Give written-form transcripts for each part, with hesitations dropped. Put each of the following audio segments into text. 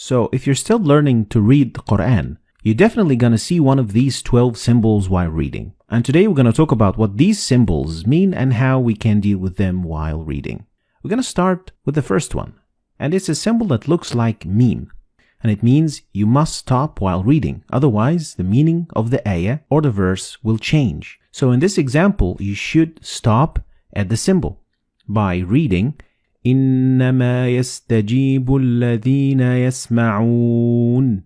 So if you're still learning to read the Quran, you're definitely going to see one of these 12 symbols while reading. And today we're going to talk about what these symbols mean and how we can deal with them while reading. We're going to start with the first one. And it's a symbol that looks like meme. And it means you must stop while reading. Otherwise, the meaning of the ayah or the verse will change. So in this example, you should stop at the symbol by reading إنما يستجيب الذين يسمعون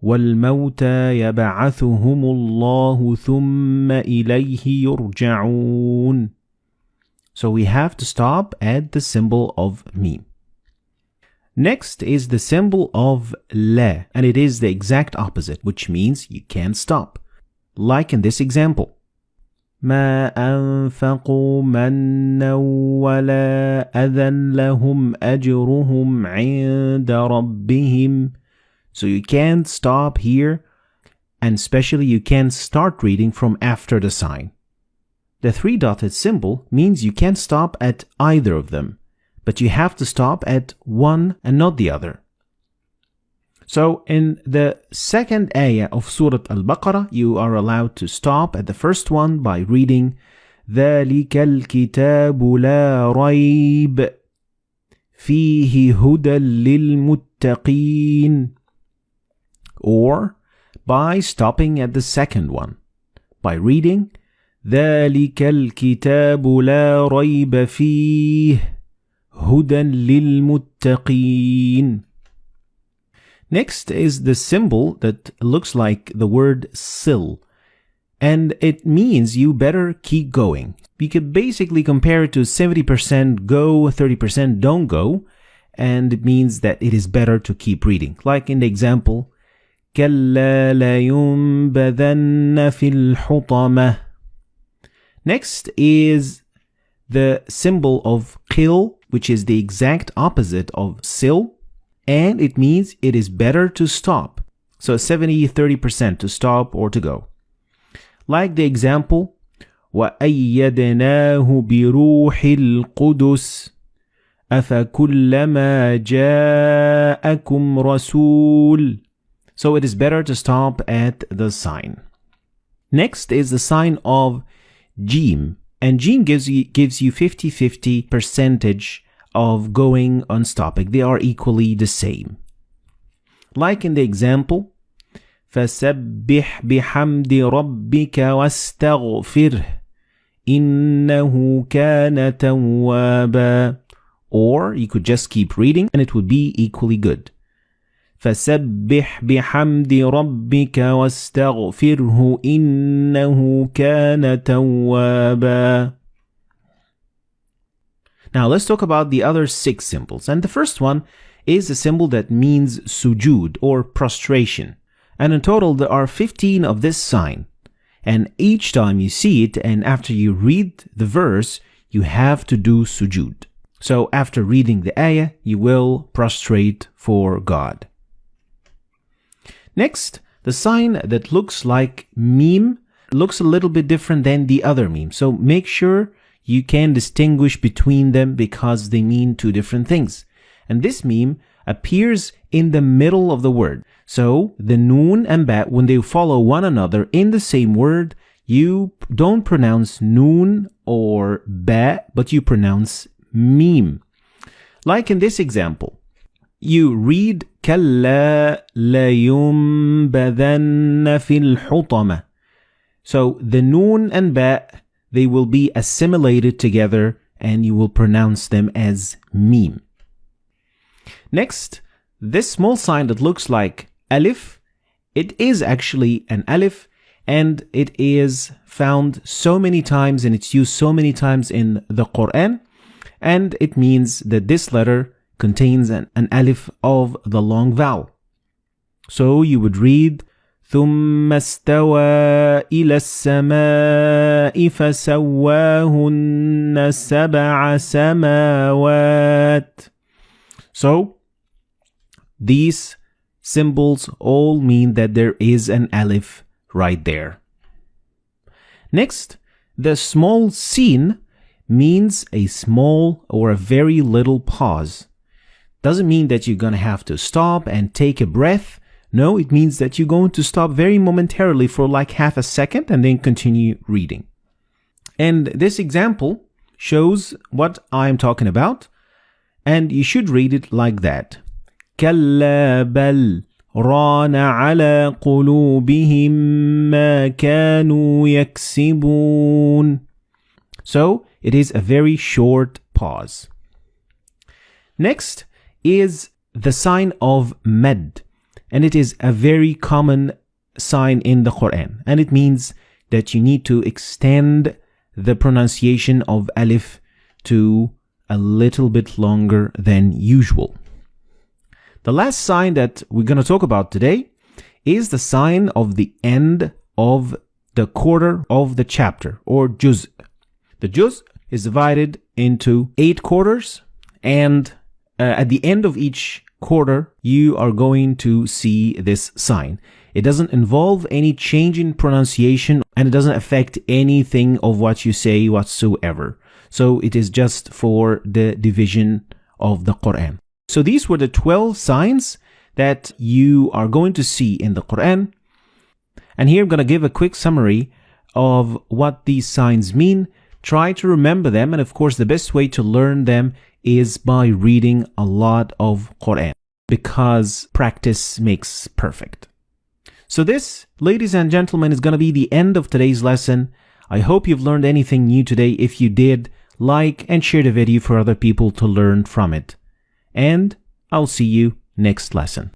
والموتى يبعثهم الله ثم إليه يرجعون. So we have to stop at the symbol of meme. Next is the symbol of la, and it is the exact opposite, which means you can't stop. Like in this example. ما أنفقوا منا ولا أذى لهم أجرهم عند ربهم. So you can't stop here, and especially you can't start reading from after the sign. The three-dotted symbol means you can't stop at either of them, but you have to stop at one and not the other. So in the second ayah of Surah Al-Baqarah, you are allowed to stop at the first one by reading ذَلِكَ الْكِتَابُ لَا رَيْبَ فِيهِ هُدًى لِلْمُتَّقِينَ, or by stopping at the second one by reading ذَلِكَ الْكِتَابُ لَا رَيْبَ فِيهِ هُدًى لِلْمُتَّقِينَ. Next is the symbol that looks like the word sil, and it means you better keep going. We could basically compare it to 70% go, 30% don't go, and it means that it is better to keep reading. Like in the example, كَلَّا لَيُنْبَذَنَّ فِي الْحُطَمَةِ. Next is the symbol of qil, which is the exact opposite of sil, and it means it is better to stop. So 70-30% to stop or to go. Like the example, وَأَيَّدْنَاهُ بِرُوحِ الْقُدُسِ أَفَكُلَّمَا جَاءَكُمْ رَسُولٌ. So it is better to stop at the sign. Next is the sign of Jim, and Jim gives you 50-50 percentage of going on stopping. They are equally the same. Like in the example, فَسَبِّحْ بِحَمْدِ رَبِّكَ وَاسْتَغْفِرْهِ إِنَّهُ كَانَ تَوَّابًا. Or you could just keep reading and it would be equally good. فَسَبِّحْ بِحَمْدِ رَبِّكَ وَاسْتَغْفِرْهُ إِنَّهُ كَانَ تَوَّابًا. Now let's talk about the other 6 symbols. And the first one is a symbol that means sujud or prostration. And in total there are 15 of this sign. And each time you see it and after you read the verse, you have to do sujud. So after reading the ayah, you will prostrate for God. Next, the sign that looks like meme looks a little bit different than the other meme. So make sure you can distinguish between them because they mean 2 different things. And this meme appears in the middle of the word. So the noon and ba, when they follow one another in the same word, you don't pronounce noon or ba, but you pronounce meme. Like in this example, you read كَلَّا لَيُنْبَذَنَّ فِي الْحُطَمَةِ. So the noon and ba, they will be assimilated together and you will pronounce them as meme. Next, this small sign that looks like alif, it is actually an alif and it is found so many times and it's used so many times in the Quran, and it means that this letter contains an alif of the long vowel. So you would read ثم استوى إلى السماء فسواهن سبع سماوات. So these symbols all mean that there is an alif right there. Next, the small sin means a small or a very little pause. doesn't mean that you're going to have to stop and take a breath. No, it means that you're going to stop very momentarily for like half a second and then continue reading. And this example shows what I'm talking about, and you should read it like that. كلا بل ران على قلوبهم ما كانوا يكسبون. So it is a very short pause. Next is the sign of mad, and it is a very common sign in the Quran, and it means that you need to extend the pronunciation of alif to a little bit longer than usual. The last sign that we're going to talk about today is the sign of the end of the quarter of the chapter, or juz. The juz is divided into 8 quarters, and at the end of each quarter, you are going to see this sign. It doesn't involve any change in pronunciation, and it doesn't affect anything of what you say whatsoever. So it is just for the division of the Quran. So these were the 12 signs that you are going to see in the Quran. And here I'm going to give a quick summary of what these signs mean. Try to remember them, and of course the best way to learn them is by reading a lot of Quran, because practice makes perfect. So this, ladies and gentlemen, is going to be the end of today's lesson. I hope you've learned anything new today. If you did, like and share the video for other people to learn from it. And I'll see you next lesson.